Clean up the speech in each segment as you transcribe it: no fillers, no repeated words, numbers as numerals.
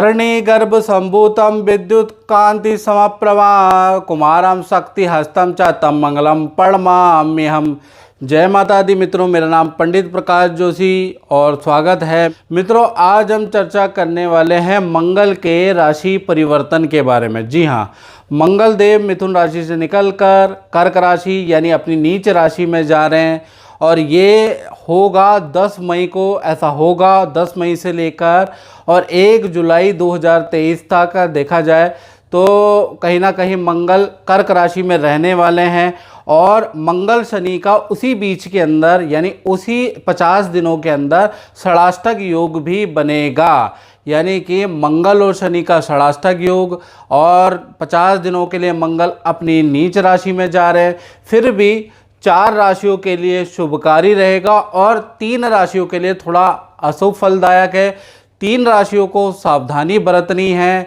धरणी गर्भ संभूतम विद्युत कांति समप्रभा कुमारम शक्ति हस्तम च तम मंगलम प्रणमाम्यहम्। जय माता दी मित्रों, मेरा नाम पंडित प्रकाश जोशी और स्वागत है। मित्रों, आज हम चर्चा करने वाले हैं मंगल के राशि परिवर्तन के बारे में। जी हाँ, मंगल देव मिथुन राशि से निकलकर कर्क राशि यानी अपनी नीच राशि में जा रहे हैं और ये होगा 10 मई को। ऐसा होगा 10 मई से लेकर और 1 जुलाई 2023 तक देखा जाए तो कहीं ना कहीं मंगल कर्क राशि में रहने वाले हैं और मंगल शनि का उसी बीच के अंदर यानी उसी 50 दिनों के अंदर षडाष्टक योग भी बनेगा। यानी कि मंगल और शनि का षडाष्टक योग और 50 दिनों के लिए मंगल अपनी नीच राशि में जा रहे हैं। फिर भी 4 राशियों के लिए शुभकारी रहेगा और 3 राशियों के लिए थोड़ा अशुभ फलदायक है। 3 राशियों को सावधानी बरतनी है,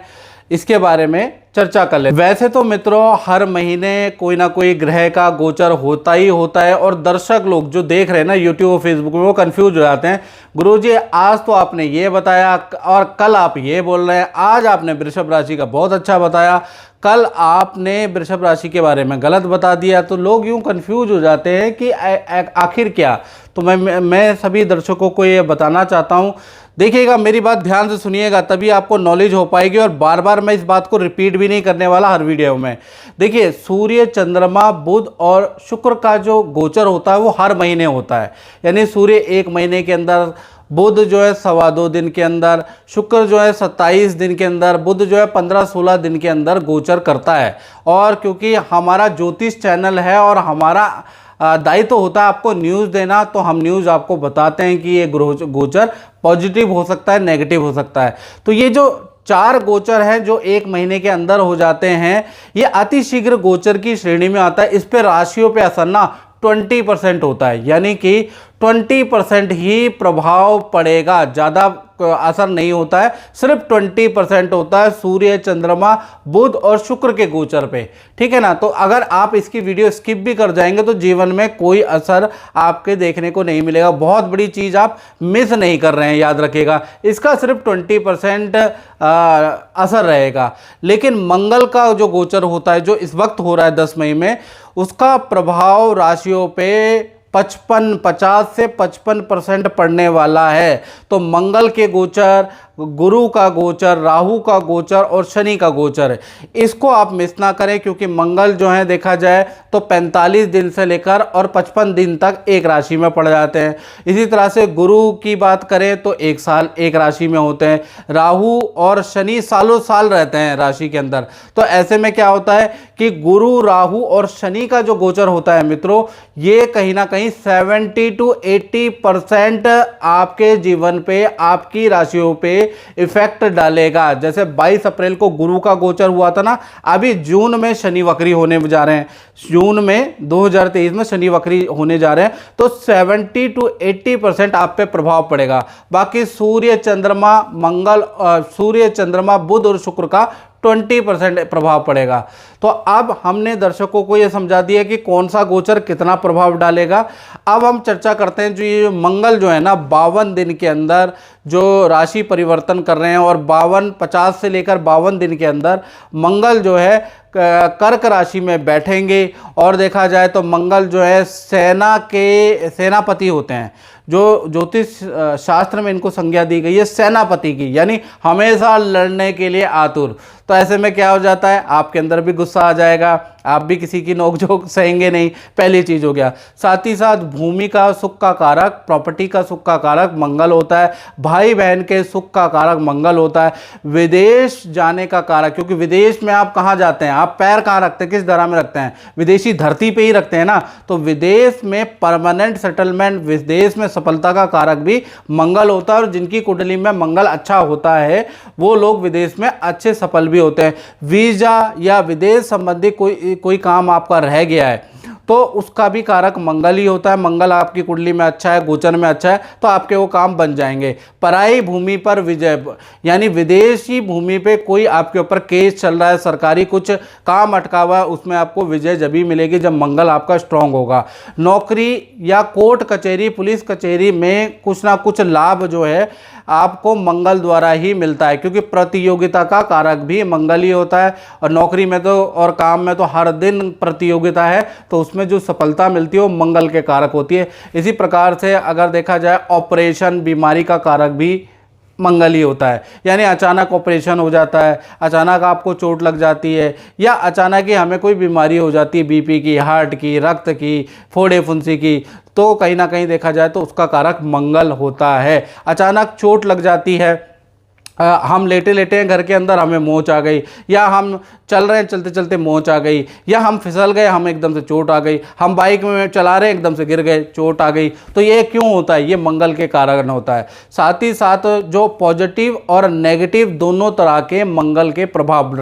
इसके बारे में चर्चा कर ले। वैसे तो मित्रों, हर महीने कोई ना कोई ग्रह का गोचर होता ही होता है और दर्शक लोग जो देख रहे हैं ना यूट्यूब और फेसबुक में, वो कंफ्यूज हो जाते हैं। गुरुजी, आज तो आपने ये बताया और कल आप ये बोल रहे हैं, आज आपने वृषभ राशि का बहुत अच्छा बताया, कल आपने वृषभ राशि के बारे में गलत बता दिया। तो लोग यूं कंफ्यूज हो जाते हैं कि आखिर क्या। तो मैं सभी दर्शकों को ये बताना चाहता हूँ, देखिएगा, मेरी बात ध्यान से सुनिएगा, तभी आपको नॉलेज हो पाएगी। और बार बार मैं इस बात को रिपीट भी नहीं करने वाला हर वीडियो में। देखिए, सूर्य, चंद्रमा, बुध और शुक्र का जो गोचर होता है वो हर महीने होता है। यानी सूर्य 1 महीने के अंदर, बुध जो है 2.25 दिन के अंदर, शुक्र जो है 27 दिन के अंदर, बुध जो है 15-16 दिन के अंदर गोचर करता है। और क्योंकि हमारा ज्योतिष चैनल है और हमारा दायित्व होता है आपको न्यूज़ देना, तो हम न्यूज़ आपको बताते हैं कि ये गोचर पॉजिटिव हो सकता है, नेगेटिव हो सकता है। तो ये जो 4 गोचर हैं जो 1 महीने के अंदर हो जाते हैं, ये अतिशीघ्र गोचर की श्रेणी में आता है। इस पे राशियों पे असर ना 20% होता है, यानी कि 20% ही प्रभाव पड़ेगा, ज़्यादा असर नहीं होता है, सिर्फ 20% होता है सूर्य, चंद्रमा, बुध और शुक्र के गोचर पे। ठीक है ना। तो अगर आप इसकी वीडियो स्किप भी कर जाएंगे तो जीवन में कोई असर आपके देखने को नहीं मिलेगा। बहुत बड़ी चीज़ आप मिस नहीं कर रहे हैं, याद रखिएगा। इसका सिर्फ 20% असर रहेगा। लेकिन मंगल का जो गोचर होता है, जो इस वक्त हो रहा है 10 मई में, उसका प्रभाव राशियों पे 50 से 55% पड़ने वाला है। तो मंगल के गोचर, गुरु का गोचर, राहु का गोचर और शनि का गोचर, इसको आप मिस ना करें, क्योंकि मंगल जो है देखा जाए तो 45 दिन से लेकर और 55 दिन तक एक राशि में पड़ जाते हैं। इसी तरह से गुरु की बात करें तो 1 साल एक राशि में होते हैं। राहु और शनि सालों साल रहते हैं राशि के अंदर। तो ऐसे में क्या होता है कि गुरु, राहु और शनि का जो गोचर होता है मित्रों, ये कहीं ना कहीं 70 to 80% आपके जीवन पे, आपकी राशियों पे इफेक्ट डालेगा। जैसे 22 अप्रैल को गुरु का गोचर हुआ था ना, अभी जून में शनि वक्री होने जा रहे हैं, जून में 2023 में शनि वक्री होने जा रहे हैं। तो 70 to 80% आप पे प्रभाव पड़ेगा। बाकी सूर्य, चंद्रमा, सूर्य, चंद्रमा, बुध और शुक्र का 20% प्रभाव पड़ेगा। तो अब हमने दर्शकों को यह समझा दिया कि कौन सा गोचर कितना प्रभाव डालेगा। अब हम चर्चा करते हैं, जो ये मंगल जो है ना 52 दिन के अंदर जो राशि परिवर्तन कर रहे हैं और 50 से लेकर 52 दिन के अंदर मंगल जो है कर्क राशि में बैठेंगे। और देखा जाए तो मंगल जो है सेना के सेनापति होते हैं। जो ज्योतिष शास्त्र में इनको संज्ञा दी गई है सेनापति की, यानी हमेशा लड़ने के लिए आतुर। तो ऐसे में क्या हो जाता है, आपके अंदर भी गुस्सा आ जाएगा, आप भी किसी की नोकझोंक सहेंगे नहीं, पहली चीज़ हो गया। साथ ही साथ भूमि का सुख का कारक, प्रॉपर्टी का सुख का कारक मंगल होता है। भाई बहन के सुख का कारक मंगल होता है। विदेश जाने का कारक, क्योंकि विदेश में आप कहाँ जाते हैं, आप पैर कहाँ रखते हैं, किस दरा में रखते हैं, विदेशी धरती पे ही रखते हैं ना। तो विदेश में परमानेंट सेटलमेंट, विदेश में सफलता का कारक भी मंगल होता है। और जिनकी कुंडली में मंगल अच्छा होता है वो लोग विदेश में अच्छे सफल भी होते हैं। वीजा या विदेश संबंधी कोई काम आपका रह गया है तो उसका भी कारक मंगल ही होता है। मंगल आपकी कुंडली में अच्छा है, गोचर में अच्छा है, तो आपके वो काम बन जाएंगे। पराई भूमि पर विजय, यानी विदेशी भूमि पे कोई आपके ऊपर केस चल रहा है, सरकारी कुछ काम अटका हुआ है, उसमें आपको विजय जब भी मिलेगी जब मंगल आपका स्ट्रांग होगा। नौकरी या कोर्ट कचहरी, पुलिस कचहरी में कुछ ना कुछ लाभ जो है आपको मंगल द्वारा ही मिलता है, क्योंकि प्रतियोगिता का कारक भी मंगल ही होता है। और नौकरी में तो और काम में तो हर दिन प्रतियोगिता है, तो उसमें जो सफलता मिलती है वो मंगल के कारक होती है। इसी प्रकार से अगर देखा जाए ऑपरेशन, बीमारी का कारक भी मंगल ही होता है। यानी अचानक ऑपरेशन हो जाता है, अचानक आपको चोट लग जाती है, या अचानक ही हमें कोई बीमारी हो जाती है, बीपी की, हार्ट की, रक्त की, फोड़े फुंसी की, तो कहीं ना कहीं देखा जाए तो उसका कारक मंगल होता है। अचानक चोट लग जाती है, हम लेटे लेटे हैं घर के अंदर, हमें मोच आ गई, या हम चल रहे हैं चलते चलते मोच आ गई, या हम फिसल गए, हमें एकदम से चोट आ गई, हम बाइक में चला रहे हैं एकदम से गिर गए, चोट आ गई, तो ये क्यों होता है? ये मंगल के कारण होता है। साथ ही साथ जो पॉजिटिव और नेगेटिव दोनों तरह के मंगल के प्रभाव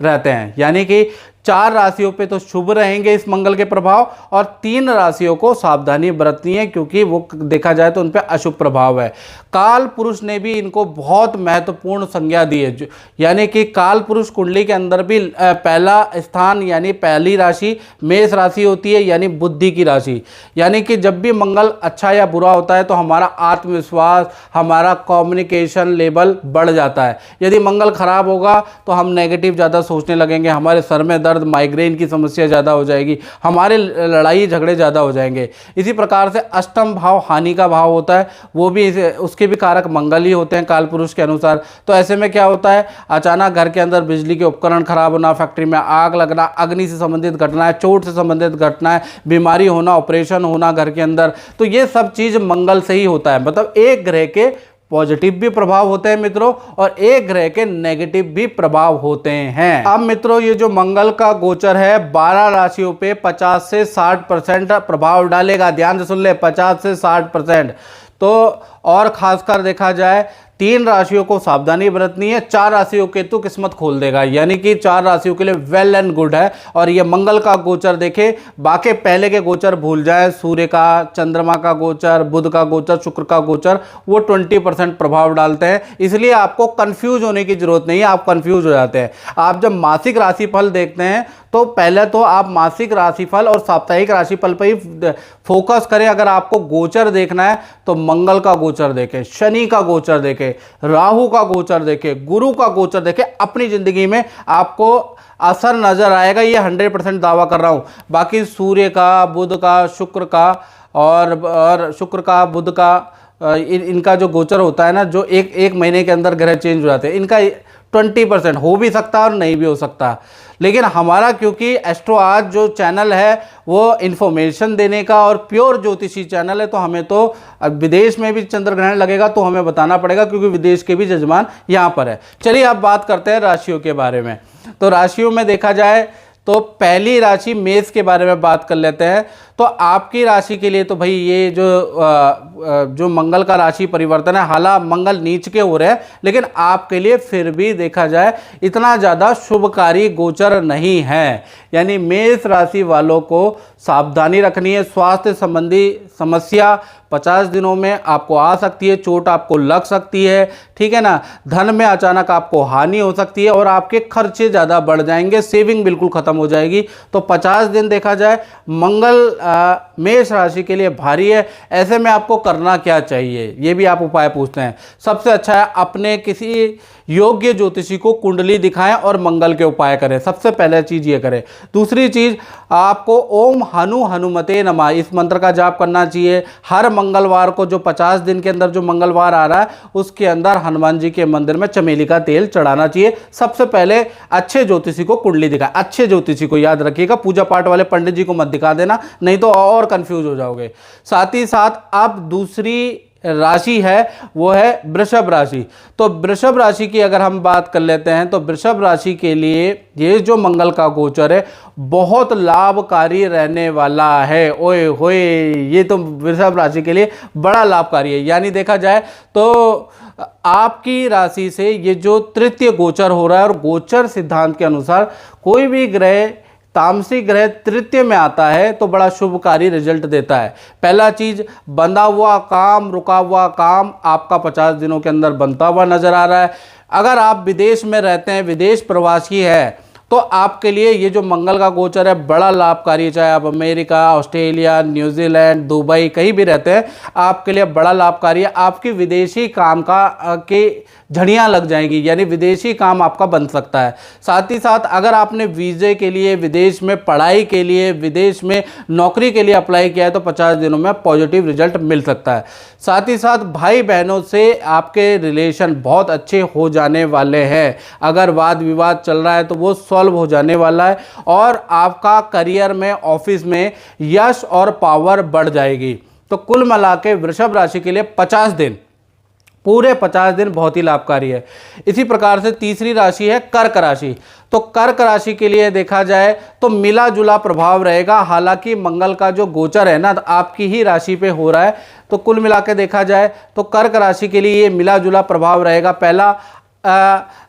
रहते हैं, यानी कि 4 राशियों पे तो शुभ रहेंगे इस मंगल के प्रभाव, और 3 राशियों को सावधानी बरतनी है, क्योंकि वो देखा जाए तो उन पे अशुभ प्रभाव है। काल पुरुष ने भी इनको बहुत महत्वपूर्ण संज्ञा दी है, यानी कि काल पुरुष कुंडली के अंदर भी पहला स्थान यानी पहली राशि मेष राशि होती है, यानी बुद्धि की राशि। यानी कि जब भी मंगल अच्छा या बुरा होता है तो हमारा आत्मविश्वास, हमारा कम्युनिकेशन लेवल बढ़ जाता है। यदि मंगल खराब होगा तो हम नेगेटिव ज़्यादा सोचने लगेंगे, हमारे सर में दर्द, माइग्रेन की समस्या ज़्यादा हो जाएगी, हमारे लड़ाई झगड़े ज़्यादा हो जाएंगे। इसी प्रकार से अष्टम भाव हानि का भाव होता है, वो भी उसके भी कारक मंगल ही होते हैं काल पुरुष के अनुसार। तो ऐसे में क्या होता है? अचानक घर के अंदर बिजली के उपकरण खराब होना, फैक्ट्री में आग लगना, अग्नि से संबंधित घटनाएं, चोट से संबंधित घटनाएं, बीमारी होना, ऑपरेशन होना घर के अंदर, तो ये सब चीज़ मंगल से ही होता है। मतलब एक ग्रह के पॉजिटिव भी प्रभाव होते हैं मित्रों, और एक ग्रह के नेगेटिव भी प्रभाव होते हैं। अब मित्रों, ये जो मंगल का गोचर है 12 राशियों पे 50 से 60% प्रभाव डालेगा। ध्यान से सुन ले, 50 से 60%। तो और खासकर देखा जाए 3 राशियों को सावधानी बरतनी है, 4 राशियों के तो किस्मत खोल देगा, यानी कि 4 राशियों के लिए वेल एंड गुड है। और ये मंगल का गोचर देखे, बाकी पहले के गोचर भूल जाए, सूर्य का, चंद्रमा का गोचर, बुध का गोचर, शुक्र का गोचर, वो 20% प्रभाव डालते हैं। इसलिए आपको कंफ्यूज होने की जरूरत नहीं है, आप कंफ्यूज हो जाते हैं। आप जब मासिक राशिफल देखते हैं तो पहले तो आप मासिक राशिफल और साप्ताहिक राशिफल पर ही फोकस करें। अगर आपको गोचर देखना है तो मंगल का गोचर देखें, शनि का गोचर देखें, राहु का गोचर देखें, गुरु का गोचर देखें। अपनी जिंदगी में आपको असर नजर आएगा, ये 100% दावा कर रहा हूं। बाकी सूर्य का, बुध का, शुक्र का और शुक्र का, बुध का, इनका जो गोचर होता है ना, जो एक महीने के अंदर ग्रह चेंज हो जाते हैं, इनका 20% हो भी सकता है और नहीं भी हो सकता। लेकिन हमारा, क्योंकि एस्ट्रो आज जो चैनल है वो इन्फॉर्मेशन देने का और प्योर ज्योतिषी चैनल है, तो हमें तो विदेश में भी चंद्र ग्रहण लगेगा तो हमें बताना पड़ेगा, क्योंकि विदेश के भी जजमान यहाँ पर है। चलिए अब बात करते हैं राशियों के बारे में। तो राशियों में देखा जाए तो पहली राशि मेष के बारे में बात कर लेते हैं। तो आपकी राशि के लिए तो भाई ये जो मंगल का राशि परिवर्तन है, हालांकि मंगल नीच के हो रहे हैं, लेकिन आपके लिए फिर भी देखा जाए इतना ज़्यादा शुभकारी गोचर नहीं है। यानी मेष राशि वालों को सावधानी रखनी है। स्वास्थ्य संबंधी समस्या 50 दिनों में आपको आ सकती है, चोट आपको लग सकती है, ठीक है ना। धन में अचानक आपको हानि हो सकती है और आपके खर्चे ज़्यादा बढ़ जाएंगे, सेविंग बिल्कुल ख़त्म हो जाएगी। तो 50 दिन देखा जाए मंगल मेष राशि के लिए भारी है। ऐसे में आपको करना क्या चाहिए, ये भी आप उपाय पूछते हैं। सबसे अच्छा है अपने किसी योग्य ज्योतिषी को कुंडली दिखाएं और मंगल के उपाय करें। सबसे पहले चीज़ ये करें। दूसरी चीज़, आपको ओम हनु हनुमते नमः इस मंत्र का जाप करना चाहिए। हर मंगलवार को, जो 50 दिन के अंदर जो मंगलवार आ रहा है, उसके अंदर हनुमान जी के मंदिर में चमेली का तेल चढ़ाना चाहिए। सबसे पहले अच्छे ज्योतिषी को कुंडली दिखाएं। अच्छे ज्योतिषी को याद रखिएगा, पूजा पाठ वाले पंडित जी को मत दिखा देना, नहीं तो और कंफ्यूज हो जाओगे। साथ ही साथ अब दूसरी राशि है वो है वृषभ राशि। तो वृषभ राशि की अगर हम बात कर लेते हैं तो वृषभ राशि के लिए ये जो मंगल का गोचर है बहुत लाभकारी रहने वाला है। ओए होए, ये तो वृषभ राशि के लिए बड़ा लाभकारी है। यानी देखा जाए तो आपकी राशि से ये जो तृतीय गोचर हो रहा है, और गोचर सिद्धांत के अनुसार कोई भी ग्रह, तामसिक ग्रह तृतीय में आता है तो बड़ा शुभकारी रिजल्ट देता है। पहला चीज, बंधा हुआ काम, रुका हुआ काम आपका 50 दिनों के अंदर बनता हुआ नजर आ रहा है। अगर आप विदेश में रहते हैं, विदेश प्रवासी है तो आपके लिए ये जो मंगल का गोचर है बड़ा लाभकारी है। चाहे आप अमेरिका, ऑस्ट्रेलिया, न्यूजीलैंड, दुबई कहीं भी रहते हैं, आपके लिए बड़ा लाभकारी है। आपकी विदेशी काम की झड़ियाँ लग जाएंगी, यानी विदेशी काम आपका बन सकता है। साथ ही साथ अगर आपने वीज़े के लिए, विदेश में पढ़ाई के लिए, विदेश में नौकरी के लिए अप्लाई किया है तो 50 दिनों में पॉजिटिव रिजल्ट मिल सकता है। साथ ही साथ भाई बहनों से आपके रिलेशन बहुत अच्छे हो जाने वाले हैं। अगर वाद विवाद चल रहा है तो वो सॉल्व हो जाने वाला है और आपका करियर में, ऑफिस में यश और पावर बढ़ जाएगी। तो कुल मिला के वृषभ राशि के लिए 50 दिन, पूरे 50 दिन बहुत ही लाभकारी है। इसी प्रकार से तीसरी राशि है कर्क राशि। तो कर्क राशि के लिए देखा जाए तो मिला जुला प्रभाव रहेगा। हालांकि मंगल का जो गोचर है ना, तो आपकी ही राशि पे हो रहा है, तो कुल मिला के देखा जाए तो कर्क राशि के लिए ये मिला जुला प्रभाव रहेगा। पहला,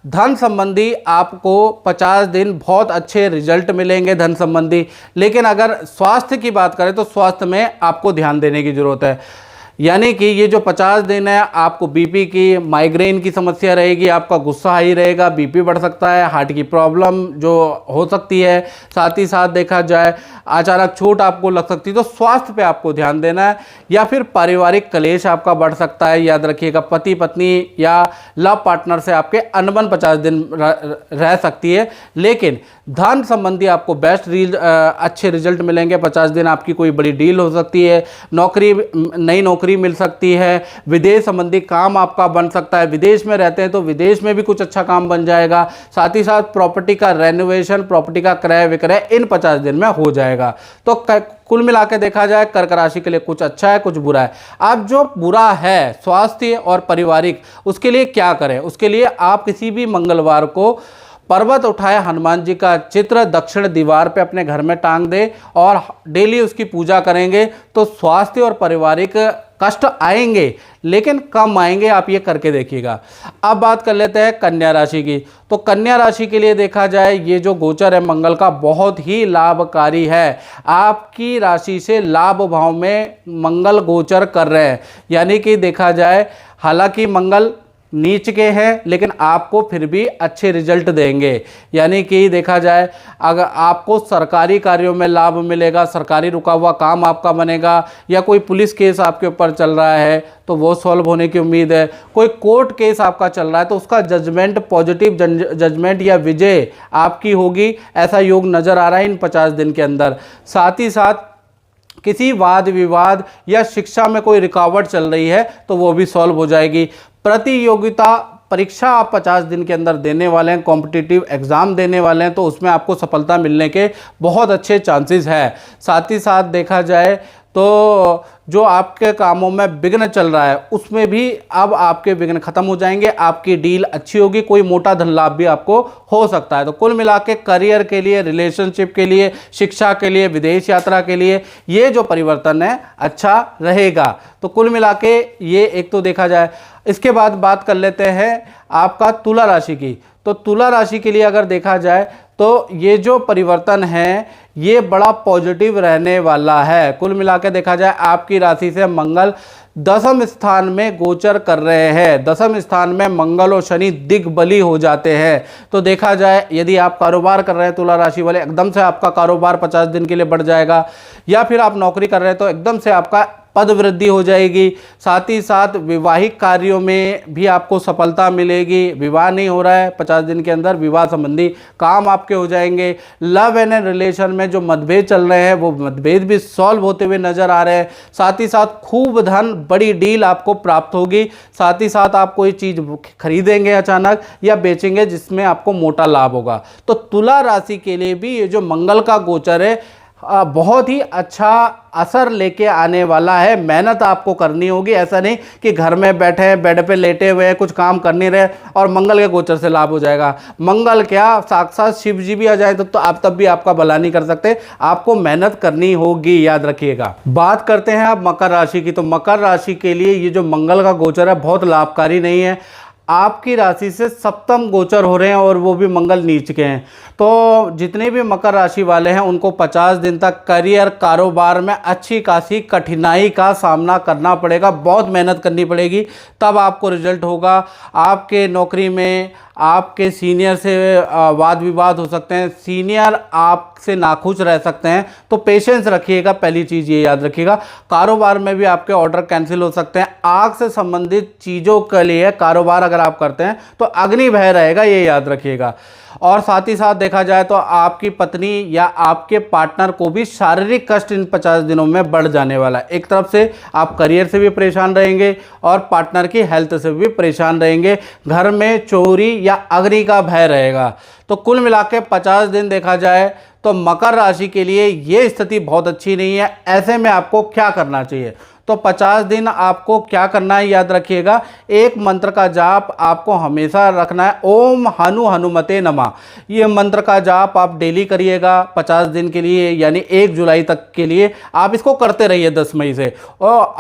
धन संबंधी आपको 50 दिन बहुत अच्छे रिजल्ट मिलेंगे धन संबंधी। लेकिन अगर स्वास्थ्य की बात करें तो स्वास्थ्य में आपको ध्यान देने की जरूरत है। यानी कि ये जो 50 दिन है आपको बीपी की, माइग्रेन की समस्या रहेगी, आपका गुस्सा हाई रहेगा, बीपी बढ़ सकता है, हार्ट की प्रॉब्लम जो हो सकती है। साथ ही साथ देखा जाए अचानक चोट आपको लग सकती है, तो स्वास्थ्य पे आपको ध्यान देना है। या फिर पारिवारिक कलेश आपका बढ़ सकता है। याद रखिएगा, पति पत्नी या लव पार्टनर से आपके अनबन 50 दिन रह सकती है। लेकिन धन संबंधी आपको बेस्ट अच्छे रिजल्ट मिलेंगे 50 दिन। आपकी कोई बड़ी डील हो सकती है, नौकरी, नई नौकरी मिल सकती है, विदेश संबंधी काम आपका बन सकता है। विदेश में रहते हैं तो विदेश में भी कुछ अच्छा काम बन जाएगा। साथ ही साथ प्रॉपर्टी का रेनोवेशन, प्रॉपर्टी का क्रय विक्रय इन 50 दिन में हो जाएगा। तो कुल मिला के देखा जाए कर्क राशि के लिए कुछ अच्छा है, कुछ बुरा है। अब जो बुरा है स्वास्थ्य और पारिवारिक, उसके लिए क्या करें? उसके लिए आप किसी भी मंगलवार को पर्वत उठाए हनुमान जी का चित्र दक्षिण दीवार पे अपने घर में टांग दे और डेली उसकी पूजा करेंगे तो स्वास्थ्य और पारिवारिक कष्ट आएंगे लेकिन कम आएंगे। आप ये करके देखिएगा। अब बात कर लेते हैं कन्या राशि की। तो कन्या राशि के लिए देखा जाए ये जो गोचर है मंगल का बहुत ही लाभकारी है। आपकी राशि से लाभ भाव में मंगल गोचर कर रहे हैं, यानी कि देखा जाए हालांकि मंगल नीच के हैं लेकिन आपको फिर भी अच्छे रिजल्ट देंगे। यानी कि देखा जाए अगर आपको सरकारी कार्यों में लाभ मिलेगा, सरकारी रुका हुआ काम आपका बनेगा, या कोई पुलिस केस आपके ऊपर चल रहा है तो वो सॉल्व होने की उम्मीद है। कोई कोर्ट केस आपका चल रहा है तो उसका जजमेंट, पॉजिटिव जजमेंट या विजय आपकी होगी, ऐसा योग नज़र आ रहा है इन 50 दिन के अंदर। साथ ही साथ किसी वाद विवाद या शिक्षा में कोई रुकावट चल रही है तो वो भी सॉल्व हो जाएगी। प्रतियोगिता परीक्षा आप 50 दिन के अंदर देने वाले हैं, कॉम्पिटिटिव एग्ज़ाम देने वाले हैं, तो उसमें आपको सफलता मिलने के बहुत अच्छे चांसेस है। साथ ही साथ देखा जाए तो जो आपके कामों में विघ्न चल रहा है उसमें भी अब आपके विघ्न खत्म हो जाएंगे, आपकी डील अच्छी होगी, कोई मोटा धन लाभ भी आपको हो सकता है। तो कुल मिला के करियर के लिए, रिलेशनशिप के लिए, शिक्षा के लिए, विदेश यात्रा के लिए ये जो परिवर्तन है अच्छा रहेगा। तो कुल मिला के ये एक तो देखा जाए। इसके बाद बात कर लेते हैं आपका तुला राशि की। तो तुला राशि के लिए अगर देखा जाए तो ये जो परिवर्तन है ये बड़ा पॉजिटिव रहने वाला है। कुल मिला के देखा जाए आपकी राशि से मंगल 10वें स्थान में गोचर कर रहे हैं। 10वें स्थान में मंगल और शनि दिग्बली हो जाते हैं। तो देखा जाए यदि आप कारोबार कर रहे हैं तुला राशि वाले, एकदम से आपका कारोबार 50 दिन के लिए बढ़ जाएगा। या फिर आप नौकरी कर रहे हैं तो एकदम से आपका पद वृद्धि हो जाएगी। साथ ही साथ विवाहिक कार्यों में भी आपको सफलता मिलेगी। विवाह नहीं हो रहा है 50 दिन के अंदर, विवाह संबंधी काम आपके हो जाएंगे। लव एंड रिलेशन में जो मतभेद चल रहे हैं वो मतभेद भी सॉल्व होते हुए नजर आ रहे हैं। साथ ही साथ खूब धन, बड़ी डील आपको प्राप्त होगी। साथ ही साथ आप कोई चीज़ खरीदेंगे अचानक या बेचेंगे जिसमें आपको मोटा लाभ होगा। तो तुला राशि के लिए भी ये जो मंगल का गोचर है बहुत ही अच्छा असर लेके आने वाला है। मेहनत आपको करनी होगी, ऐसा नहीं कि घर में बैठे हैं, बेड पे लेटे हुए हैं, कुछ काम कर नहीं रहे और मंगल के गोचर से लाभ हो जाएगा। मंगल क्या, साक्षात शिव जी भी आ जाए तो आप तब भी आपका भला नहीं कर सकते। आपको मेहनत करनी होगी, याद रखिएगा। बात करते हैं आप मकर राशि की। तो मकर राशि के लिए ये जो मंगल का गोचर है बहुत लाभकारी नहीं है। आपकी राशि से सप्तम गोचर हो रहे हैं और वो भी मंगल नीच के हैं। तो जितने भी मकर राशि वाले हैं उनको 50 दिन तक करियर, कारोबार में अच्छी खासी कठिनाई का सामना करना पड़ेगा। बहुत मेहनत करनी पड़ेगी तब आपको रिजल्ट होगा। आपके नौकरी में, आपके सीनियर से वाद विवाद हो सकते हैं, सीनियर आपसे नाखुश रह सकते हैं, तो पेशेंस रखिएगा। पहली चीज़ ये याद रखिएगा। कारोबार में भी आपके ऑर्डर कैंसिल हो सकते हैं। आग से संबंधित चीज़ों के लिए कारोबार अगर आप करते हैं तो अग्नि भय रहेगा, ये याद रखिएगा। और साथ ही साथ देखा जाए तो आपकी पत्नी या आपके पार्टनर को भी शारीरिक कष्ट इन 50 दिनों में बढ़ जाने वाला है। एक तरफ से आप करियर से भी परेशान रहेंगे और पार्टनर की हेल्थ से भी परेशान रहेंगे। घर में चोरी या अग्नि का भय रहेगा। तो कुल मिला के 50 दिन देखा जाए तो मकर राशि के लिए ये स्थिति बहुत अच्छी नहीं है। ऐसे में आपको क्या करना चाहिए? तो 50 दिन आपको क्या करना है याद रखिएगा। एक मंत्र का जाप आपको हमेशा रखना है, ओम हनु हनुमते नमः। ये मंत्र का जाप आप डेली करिएगा 50 दिन के लिए, यानी 1 जुलाई तक के लिए आप इसको करते रहिए 10 मई से। और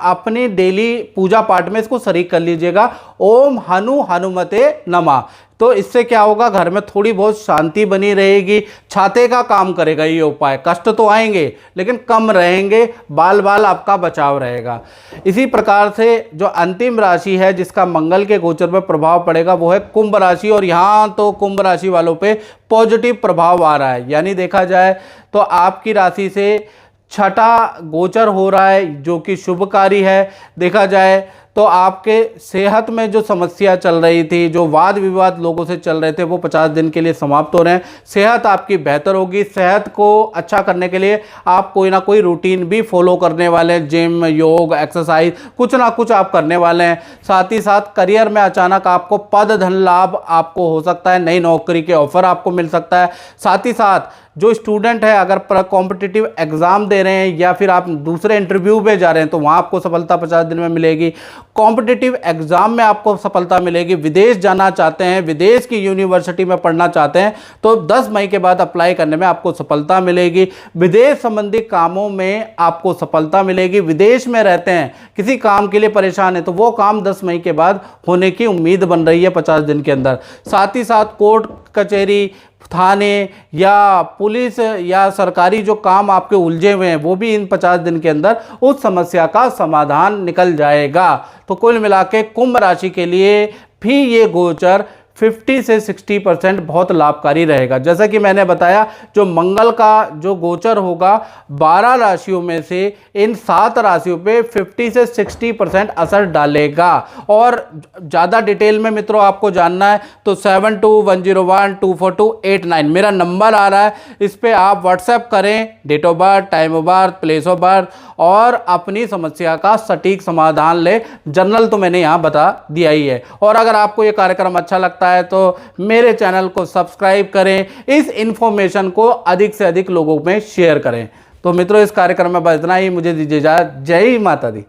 अपनी डेली पूजा पाठ में इसको शरीक कर लीजिएगा, ओम हनु हनुमते नमः। तो इससे क्या होगा, घर में थोड़ी बहुत शांति बनी रहेगी। छाते का काम करेगा ये उपाय। कष्ट तो आएंगे लेकिन कम रहेंगे, बाल बाल आपका बचाव रहेगा। इसी प्रकार से जो अंतिम राशि है जिसका मंगल के गोचर पर प्रभाव पड़ेगा वो है कुंभ राशि। और यहाँ तो कुंभ राशि वालों पे पॉजिटिव प्रभाव आ रहा है, यानी देखा जाए तो आपकी राशि से छठा गोचर हो रहा है जो कि शुभकारी है। देखा जाए तो आपके सेहत में जो समस्या चल रही थी, जो वाद विवाद लोगों से चल रहे थे, वो 50 दिन के लिए समाप्त हो रहे हैं। सेहत आपकी बेहतर होगी। सेहत को अच्छा करने के लिए आप कोई ना कोई रूटीन भी फॉलो करने वाले हैं, जिम, योग, एक्सरसाइज, कुछ ना कुछ आप करने वाले हैं। साथ ही साथ करियर में अचानक आपको पद धन लाभ आपको हो सकता है, नई नौकरी के ऑफर आपको मिल सकता है। साथ ही साथ जो स्टूडेंट है अगर कॉम्पिटिटिव एग्जाम दे रहे हैं या फिर आप दूसरे इंटरव्यू में जा रहे हैं तो वहाँ आपको सफलता 50 दिन में मिलेगी। कॉम्पिटिटिव एग्जाम में आपको सफलता मिलेगी। विदेश जाना चाहते हैं, विदेश की यूनिवर्सिटी में पढ़ना चाहते हैं तो 10 मई के बाद अप्लाई करने में आपको सफलता मिलेगी। विदेश संबंधी कामों में आपको सफलता मिलेगी। विदेश में रहते हैं, किसी काम के लिए परेशान है तो वो काम 10 मई के बाद होने की उम्मीद बन रही है 50 दिन के अंदर। साथ ही साथ कोर्ट कचहरी, थाने या पुलिस या सरकारी जो काम आपके उलझे हुए हैं वो भी इन 50 दिन के अंदर उस समस्या का समाधान निकल जाएगा। तो कुल मिला के कुंभ राशि के लिए भी ये गोचर 50 से 60% बहुत लाभकारी रहेगा। जैसा कि मैंने बताया, जो मंगल का जो गोचर होगा 12 राशियों में से इन 7 राशियों पे 50 से 60% असर डालेगा। और ज़्यादा डिटेल में मित्रों आपको जानना है तो 7210124289 मेरा नंबर आ रहा है, इस पर आप व्हाट्सएप करें। Date of birth, time of birth, place of birth और अपनी समस्या का सटीक समाधान ले। जनरल तो मैंने यहाँ बता दिया ही है। और अगर आपको ये कार्यक्रम अच्छा लगता है तो मेरे चैनल को सब्सक्राइब करें, इस इंफॉर्मेशन को अधिक से अधिक लोगों में शेयर करें। तो मित्रों इस कार्यक्रम में बस इतना ही, मुझे दीजिए इजाजत। जय माता दी।